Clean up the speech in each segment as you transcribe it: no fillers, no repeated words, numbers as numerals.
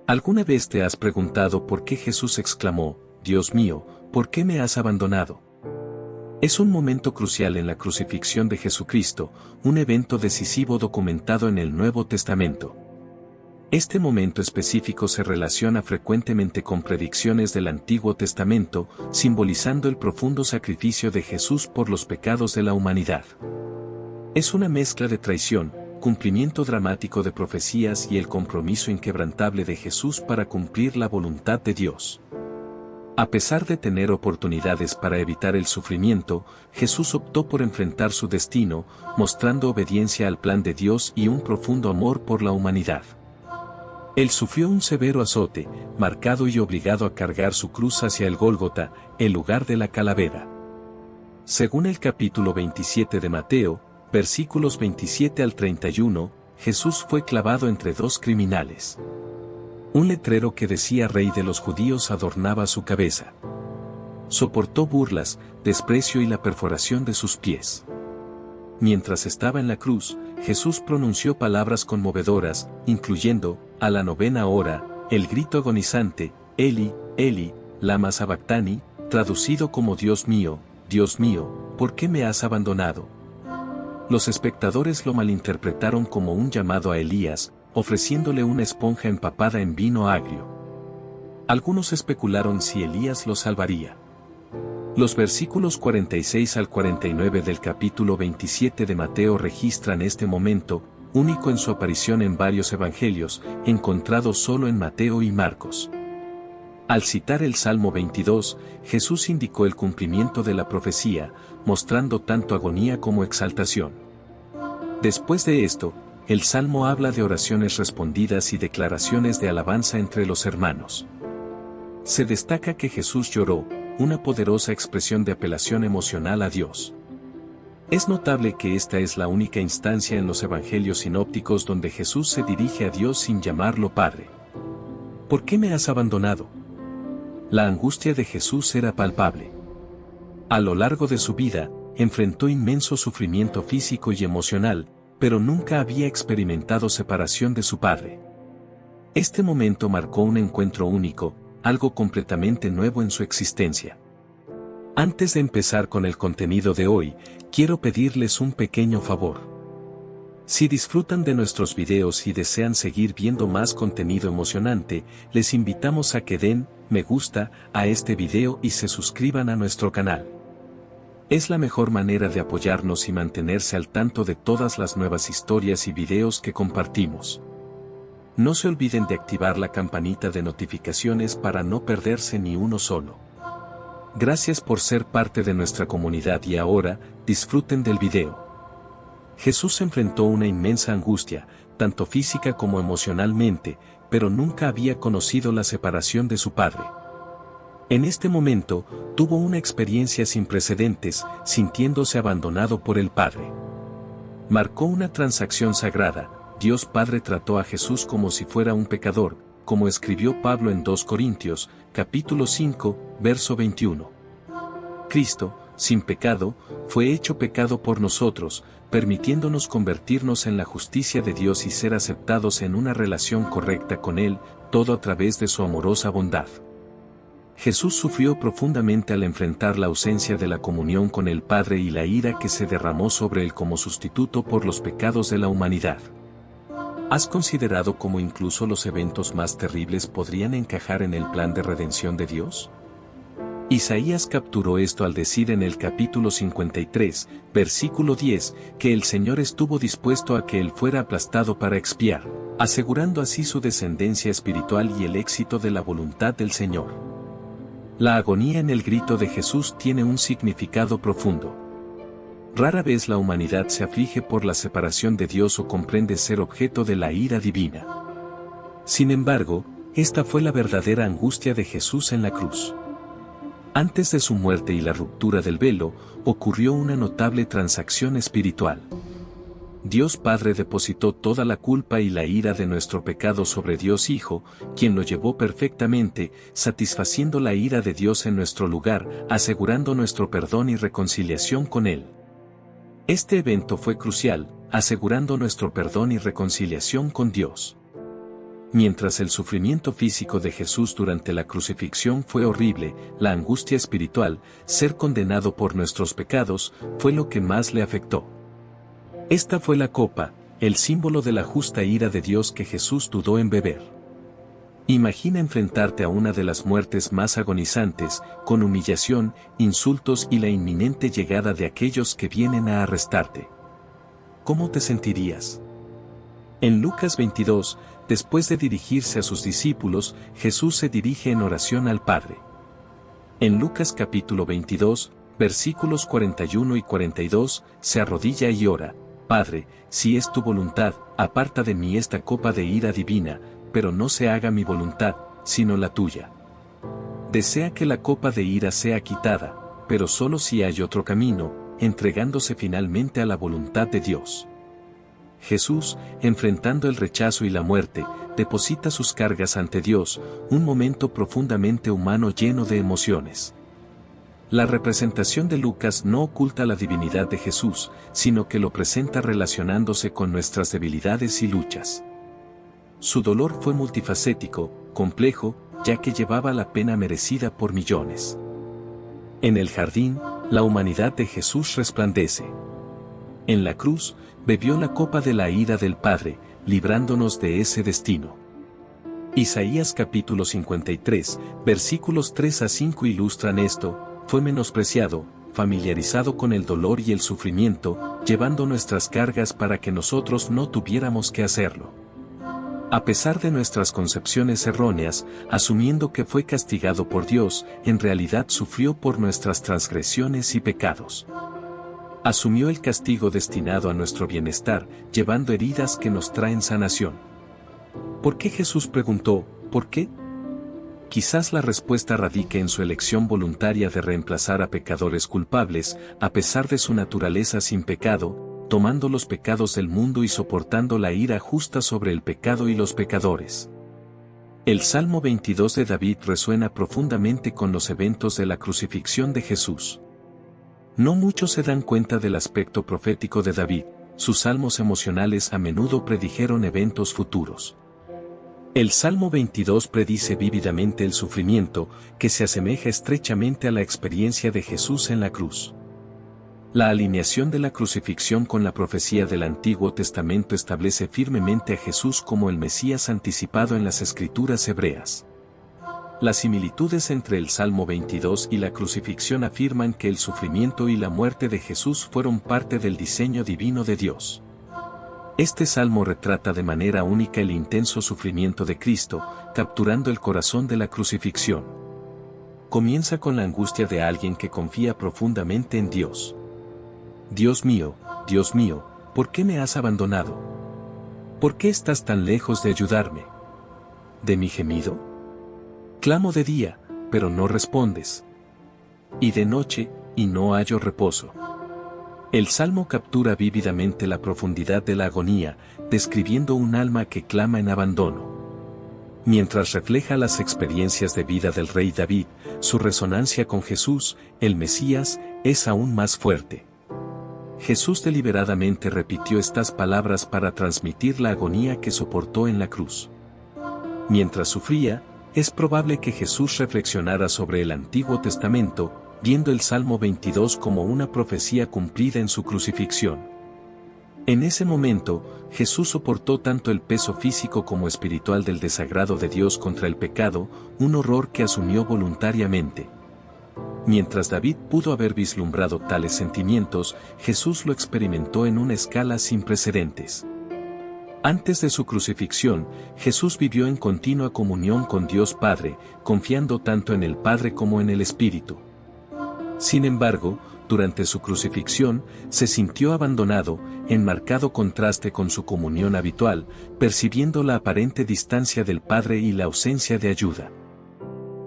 ¿Alguna vez te has preguntado por qué Jesús exclamó, Dios mío, ¿por qué me has abandonado? Es un momento crucial en la crucifixión de Jesucristo, un evento decisivo documentado en el Nuevo Testamento. Este momento específico se relaciona frecuentemente con predicciones del Antiguo Testamento, simbolizando el profundo sacrificio de Jesús por los pecados de la humanidad. Es una mezcla de traición, cumplimiento dramático de profecías y el compromiso inquebrantable de Jesús para cumplir la voluntad de Dios. A pesar de tener oportunidades para evitar el sufrimiento, Jesús optó por enfrentar su destino, mostrando obediencia al plan de Dios y un profundo amor por la humanidad. Él sufrió un severo azote, marcado y obligado a cargar su cruz hacia el Gólgota, el lugar de la calavera. Según el capítulo 27 de Mateo, versículos 27 al 31, Jesús fue clavado entre dos criminales. Un letrero que decía Rey de los Judíos adornaba su cabeza. Soportó burlas, desprecio y la perforación de sus pies. Mientras estaba en la cruz, Jesús pronunció palabras conmovedoras, incluyendo, a la 9ª hora, el grito agonizante, Eli, Eli, lama sabactani, traducido como Dios mío, ¿por qué me has abandonado? Los espectadores lo malinterpretaron como un llamado a Elías, ofreciéndole una esponja empapada en vino agrio. Algunos especularon si Elías lo salvaría. Los versículos 46 al 49 del capítulo 27 de Mateo registran este momento, único en su aparición en varios evangelios, encontrado solo en Mateo y Marcos. Al citar el Salmo 22, Jesús indicó el cumplimiento de la profecía, mostrando tanto agonía como exaltación. Después de esto, el Salmo habla de oraciones respondidas y declaraciones de alabanza entre los hermanos. Se destaca que Jesús lloró, una poderosa expresión de apelación emocional a Dios. Es notable que esta es la única instancia en los evangelios sinópticos donde Jesús se dirige a Dios sin llamarlo Padre. ¿Por qué me has abandonado? La angustia de Jesús era palpable. A lo largo de su vida, enfrentó inmenso sufrimiento físico y emocional, pero nunca había experimentado separación de su Padre. Este momento marcó un encuentro único, algo completamente nuevo en su existencia. Antes de empezar con el contenido de hoy, quiero pedirles un pequeño favor. Si disfrutan de nuestros videos y desean seguir viendo más contenido emocionante, les invitamos a que den me gusta a este video y se suscriban a nuestro canal. Es la mejor manera de apoyarnos y mantenerse al tanto de todas las nuevas historias y videos que compartimos. No se olviden de activar la campanita de notificaciones para no perderse ni uno solo. Gracias por ser parte de nuestra comunidad y ahora, disfruten del video. Jesús enfrentó una inmensa angustia, tanto física como emocionalmente, pero nunca había conocido la separación de su Padre. En este momento, tuvo una experiencia sin precedentes, sintiéndose abandonado por el Padre. Marcó una transacción sagrada. Dios Padre trató a Jesús como si fuera un pecador, como escribió Pablo en 2 Corintios, capítulo 5, verso 21. Cristo, sin pecado, fue hecho pecado por nosotros, permitiéndonos convertirnos en la justicia de Dios y ser aceptados en una relación correcta con Él, todo a través de su amorosa bondad. Jesús sufrió profundamente al enfrentar la ausencia de la comunión con el Padre y la ira que se derramó sobre Él como sustituto por los pecados de la humanidad. ¿Has considerado cómo incluso los eventos más terribles podrían encajar en el plan de redención de Dios? Isaías capturó esto al decir en el capítulo 53, versículo 10, que el Señor estuvo dispuesto a que Él fuera aplastado para expiar, asegurando así su descendencia espiritual y el éxito de la voluntad del Señor. La agonía en el grito de Jesús tiene un significado profundo. Rara vez la humanidad se aflige por la separación de Dios o comprende ser objeto de la ira divina. Sin embargo, esta fue la verdadera angustia de Jesús en la cruz. Antes de su muerte y la ruptura del velo, ocurrió una notable transacción espiritual. Dios Padre depositó toda la culpa y la ira de nuestro pecado sobre Dios Hijo, quien lo llevó perfectamente, satisfaciendo la ira de Dios en nuestro lugar, asegurando nuestro perdón y reconciliación con Él. Este evento fue crucial, asegurando nuestro perdón y reconciliación con Dios. Mientras el sufrimiento físico de Jesús durante la crucifixión fue horrible, la angustia espiritual, ser condenado por nuestros pecados, fue lo que más le afectó. Esta fue la copa, el símbolo de la justa ira de Dios que Jesús dudó en beber. Imagina enfrentarte a una de las muertes más agonizantes, con humillación, insultos y la inminente llegada de aquellos que vienen a arrestarte. ¿Cómo te sentirías? En Lucas 22, después de dirigirse a sus discípulos, Jesús se dirige en oración al Padre. En Lucas capítulo 22, versículos 41 y 42, se arrodilla y ora: Padre, si es tu voluntad, aparta de mí esta copa de ira divina, pero no se haga mi voluntad, sino la tuya. Desea que la copa de ira sea quitada, pero solo si hay otro camino, entregándose finalmente a la voluntad de Dios. Jesús, enfrentando el rechazo y la muerte, deposita sus cargas ante Dios, un momento profundamente humano lleno de emociones. La representación de Lucas no oculta la divinidad de Jesús, sino que lo presenta relacionándose con nuestras debilidades y luchas. Su dolor fue multifacético, complejo, ya que llevaba la pena merecida por millones. En el jardín, la humanidad de Jesús resplandece. En la cruz, bebió la copa de la ira del Padre, librándonos de ese destino. Isaías capítulo 53, versículos 3 a 5 ilustran esto: fue menospreciado, familiarizado con el dolor y el sufrimiento, llevando nuestras cargas para que nosotros no tuviéramos que hacerlo. A pesar de nuestras concepciones erróneas, asumiendo que fue castigado por Dios, en realidad sufrió por nuestras transgresiones y pecados. Asumió el castigo destinado a nuestro bienestar, llevando heridas que nos traen sanación. ¿Por qué Jesús preguntó, ¿por qué? Quizás la respuesta radique en su elección voluntaria de reemplazar a pecadores culpables, a pesar de su naturaleza sin pecado, tomando los pecados del mundo y soportando la ira justa sobre el pecado y los pecadores. El Salmo 22 de David resuena profundamente con los eventos de la crucifixión de Jesús. No muchos se dan cuenta del aspecto profético de David, sus salmos emocionales a menudo predijeron eventos futuros. El Salmo 22 predice vívidamente el sufrimiento, que se asemeja estrechamente a la experiencia de Jesús en la cruz. La alineación de la crucifixión con la profecía del Antiguo Testamento establece firmemente a Jesús como el Mesías anticipado en las Escrituras hebreas. Las similitudes entre el Salmo 22 y la crucifixión afirman que el sufrimiento y la muerte de Jesús fueron parte del diseño divino de Dios. Este salmo retrata de manera única el intenso sufrimiento de Cristo, capturando el corazón de la crucifixión. Comienza con la angustia de alguien que confía profundamente en Dios. Dios mío, ¿por qué me has abandonado? ¿Por qué estás tan lejos de ayudarme? ¿De mi gemido? Clamo de día, pero no respondes. Y de noche, y no hallo reposo. El Salmo captura vívidamente la profundidad de la agonía, describiendo un alma que clama en abandono. Mientras refleja las experiencias de vida del rey David, su resonancia con Jesús, el Mesías, es aún más fuerte. Jesús deliberadamente repitió estas palabras para transmitir la agonía que soportó en la cruz. Mientras sufría, es probable que Jesús reflexionara sobre el Antiguo Testamento, viendo el Salmo 22 como una profecía cumplida en su crucifixión. En ese momento, Jesús soportó tanto el peso físico como espiritual del desagrado de Dios contra el pecado, un horror que asumió voluntariamente. Mientras David pudo haber vislumbrado tales sentimientos, Jesús lo experimentó en una escala sin precedentes. Antes de su crucifixión, Jesús vivió en continua comunión con Dios Padre, confiando tanto en el Padre como en el Espíritu. Sin embargo, durante su crucifixión, se sintió abandonado, en marcado contraste con su comunión habitual, percibiendo la aparente distancia del Padre y la ausencia de ayuda.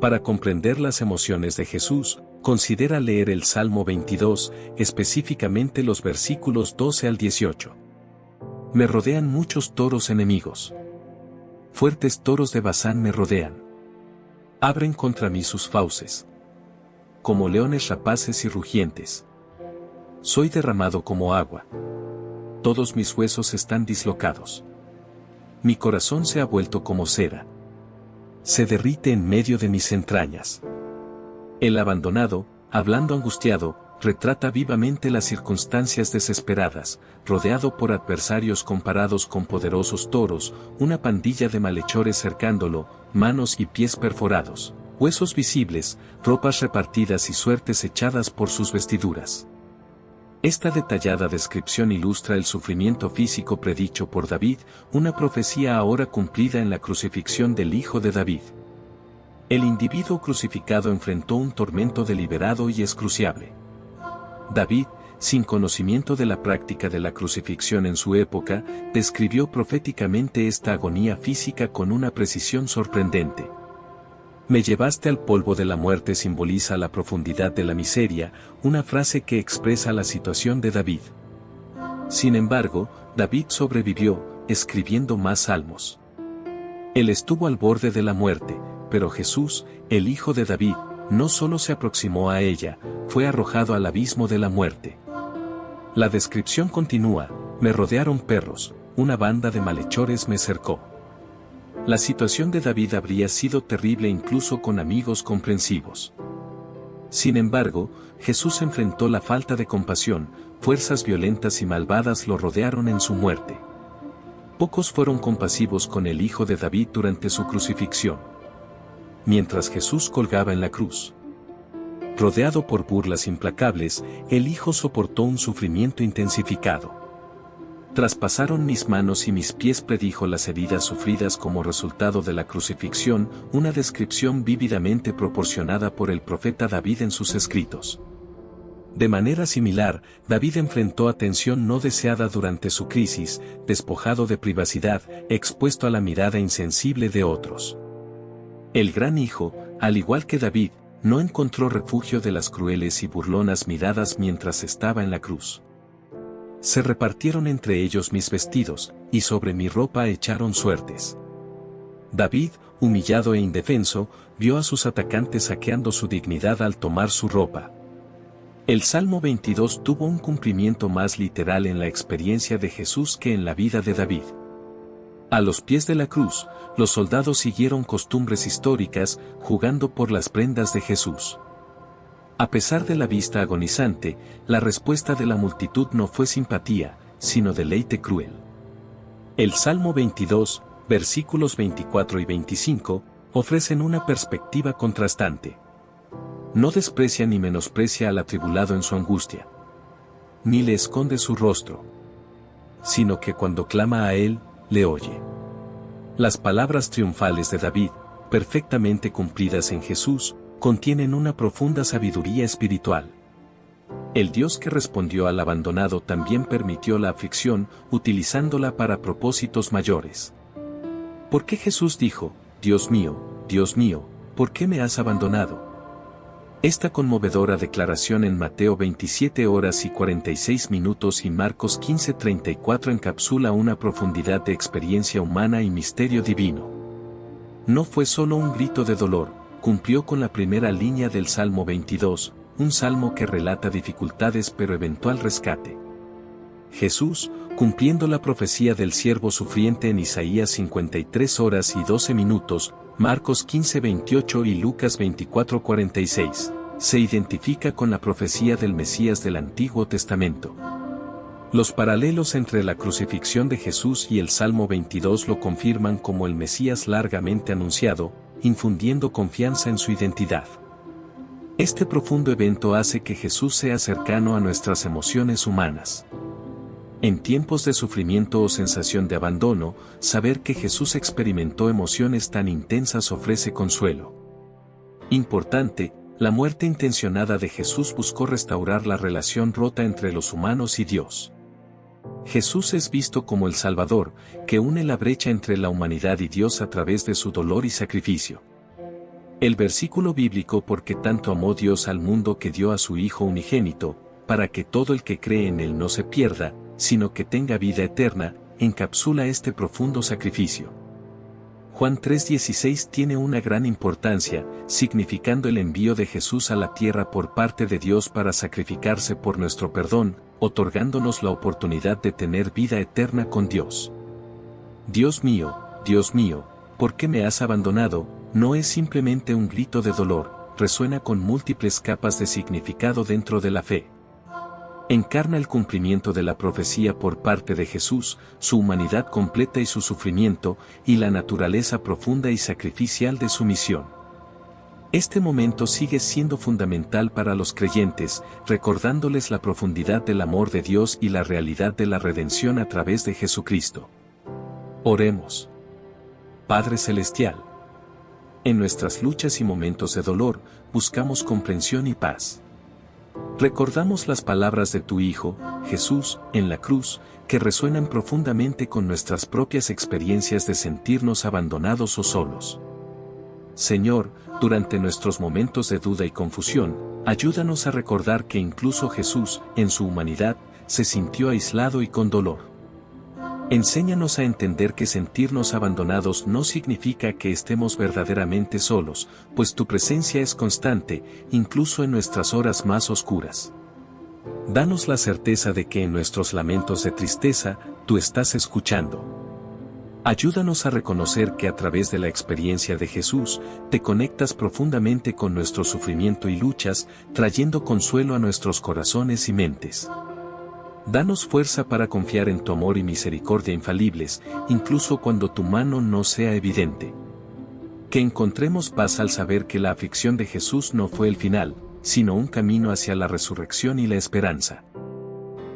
Para comprender las emociones de Jesús, considera leer el Salmo 22, específicamente los versículos 12 al 18. Me rodean muchos toros enemigos. Fuertes toros de Basán me rodean. Abren contra mí sus fauces. Como leones rapaces y rugientes. Soy derramado como agua. Todos mis huesos están dislocados. mi corazón se ha vuelto como cera. Se derrite en medio de mis entrañas. El abandonado, hablando angustiado, retrata vivamente las circunstancias desesperadas, rodeado por adversarios comparados con poderosos toros, una pandilla de malhechores cercándolo, manos y pies perforados, huesos visibles, ropas repartidas y suertes echadas por sus vestiduras. Esta detallada descripción ilustra el sufrimiento físico predicho por David, una profecía ahora cumplida en la crucifixión del Hijo de David. El individuo crucificado enfrentó un tormento deliberado y excruciable. David, sin conocimiento de la práctica de la crucifixión en su época, describió proféticamente esta agonía física con una precisión sorprendente. Me llevaste al polvo de la muerte simboliza la profundidad de la miseria, una frase que expresa la situación de David. Sin embargo, David sobrevivió, escribiendo más salmos. Él estuvo al borde de la muerte, pero Jesús, el Hijo de David, no solo se aproximó a ella, fue arrojado al abismo de la muerte. La descripción continúa, me rodearon perros, una banda de malhechores me cercó. La situación de David habría sido terrible incluso con amigos comprensivos. Sin embargo, Jesús enfrentó la falta de compasión, fuerzas violentas y malvadas lo rodearon en su muerte. Pocos fueron compasivos con el Hijo de David durante su crucifixión. Mientras Jesús colgaba en la cruz, rodeado por burlas implacables, el Hijo soportó un sufrimiento intensificado. Traspasaron mis manos y mis pies, predijo las heridas sufridas como resultado de la crucifixión, una descripción vívidamente proporcionada por el profeta David en sus escritos. De manera similar, David enfrentó atención no deseada durante su crisis, despojado de privacidad, expuesto a la mirada insensible de otros. El gran hijo, al igual que David, no encontró refugio de las crueles y burlonas miradas mientras estaba en la cruz. Se repartieron entre ellos mis vestidos, y sobre mi ropa echaron suertes. David, humillado e indefenso, vio a sus atacantes saqueando su dignidad al tomar su ropa. El Salmo 22 tuvo un cumplimiento más literal en la experiencia de Jesús que en la vida de David. A los pies de la cruz, los soldados siguieron costumbres históricas, jugando por las prendas de Jesús. A pesar de la vista agonizante, la respuesta de la multitud no fue simpatía, sino deleite cruel. El Salmo 22, versículos 24 y 25, ofrecen una perspectiva contrastante. No desprecia ni menosprecia al atribulado en su angustia, ni le esconde su rostro, sino que cuando clama a él, le oye. Las palabras triunfales de David, perfectamente cumplidas en Jesús, contienen una profunda sabiduría espiritual. El Dios que respondió al abandonado también permitió la aflicción, utilizándola para propósitos mayores. ¿Por qué Jesús dijo, Dios mío, ¿por qué me has abandonado? Esta conmovedora declaración en Mateo 27 horas y 46 minutos y Marcos 15:34 encapsula una profundidad de experiencia humana y misterio divino. No fue solo un grito de dolor, cumplió con la primera línea del Salmo 22, un salmo que relata dificultades pero eventual rescate. Jesús, cumpliendo la profecía del siervo sufriente en Isaías 53 horas y 12 minutos, Marcos 15:28 y Lucas 24:46, se identifica con la profecía del Mesías del Antiguo Testamento. Los paralelos entre la crucifixión de Jesús y el Salmo 22 lo confirman como el Mesías largamente anunciado, infundiendo confianza en su identidad. Este profundo evento hace que Jesús sea cercano a nuestras emociones humanas. En tiempos de sufrimiento o sensación de abandono, saber que Jesús experimentó emociones tan intensas ofrece consuelo. Importante, la muerte intencionada de Jesús buscó restaurar la relación rota entre los humanos y Dios. Jesús es visto como el Salvador, que une la brecha entre la humanidad y Dios a través de su dolor y sacrificio. El versículo bíblico porque tanto amó Dios al mundo que dio a su Hijo unigénito, para que todo el que cree en él no se pierda, sino que tenga vida eterna, encapsula este profundo sacrificio. Juan 3:16 tiene una gran importancia, significando el envío de Jesús a la tierra por parte de Dios para sacrificarse por nuestro perdón, otorgándonos la oportunidad de tener vida eterna con Dios. Dios mío, ¿por qué me has abandonado?", no es simplemente un grito de dolor, resuena con múltiples capas de significado dentro de la fe. Encarna el cumplimiento de la profecía por parte de Jesús, su humanidad completa y su sufrimiento, y la naturaleza profunda y sacrificial de su misión. Este momento sigue siendo fundamental para los creyentes, recordándoles la profundidad del amor de Dios y la realidad de la redención a través de Jesucristo. Oremos. Padre Celestial, en nuestras luchas y momentos de dolor, buscamos comprensión y paz. Recordamos las palabras de tu Hijo, Jesús, en la cruz, que resuenan profundamente con nuestras propias experiencias de sentirnos abandonados o solos. Señor, durante nuestros momentos de duda y confusión, ayúdanos a recordar que incluso Jesús, en su humanidad, se sintió aislado y con dolor. Enséñanos a entender que sentirnos abandonados no significa que estemos verdaderamente solos, pues tu presencia es constante, incluso en nuestras horas más oscuras. Danos la certeza de que en nuestros lamentos de tristeza, tú estás escuchando. Ayúdanos a reconocer que a través de la experiencia de Jesús, te conectas profundamente con nuestro sufrimiento y luchas, trayendo consuelo a nuestros corazones y mentes. Danos fuerza para confiar en tu amor y misericordia infalibles, incluso cuando tu mano no sea evidente. Que encontremos paz al saber que la aflicción de Jesús no fue el final, sino un camino hacia la resurrección y la esperanza.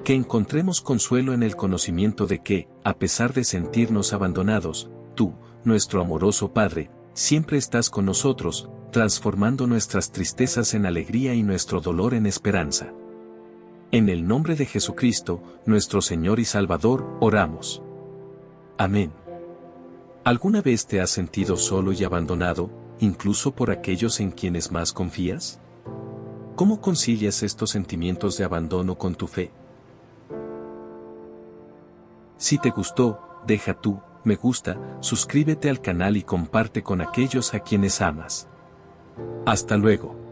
Que encontremos consuelo en el conocimiento de que, a pesar de sentirnos abandonados, tú, nuestro amoroso Padre, siempre estás con nosotros, transformando nuestras tristezas en alegría y nuestro dolor en esperanza. En el nombre de Jesucristo, nuestro Señor y Salvador, oramos. Amén. ¿Alguna vez te has sentido solo y abandonado, incluso por aquellos en quienes más confías? ¿Cómo concilias estos sentimientos de abandono con tu fe? Si te gustó, deja tu me gusta, suscríbete al canal y comparte con aquellos a quienes amas. Hasta luego.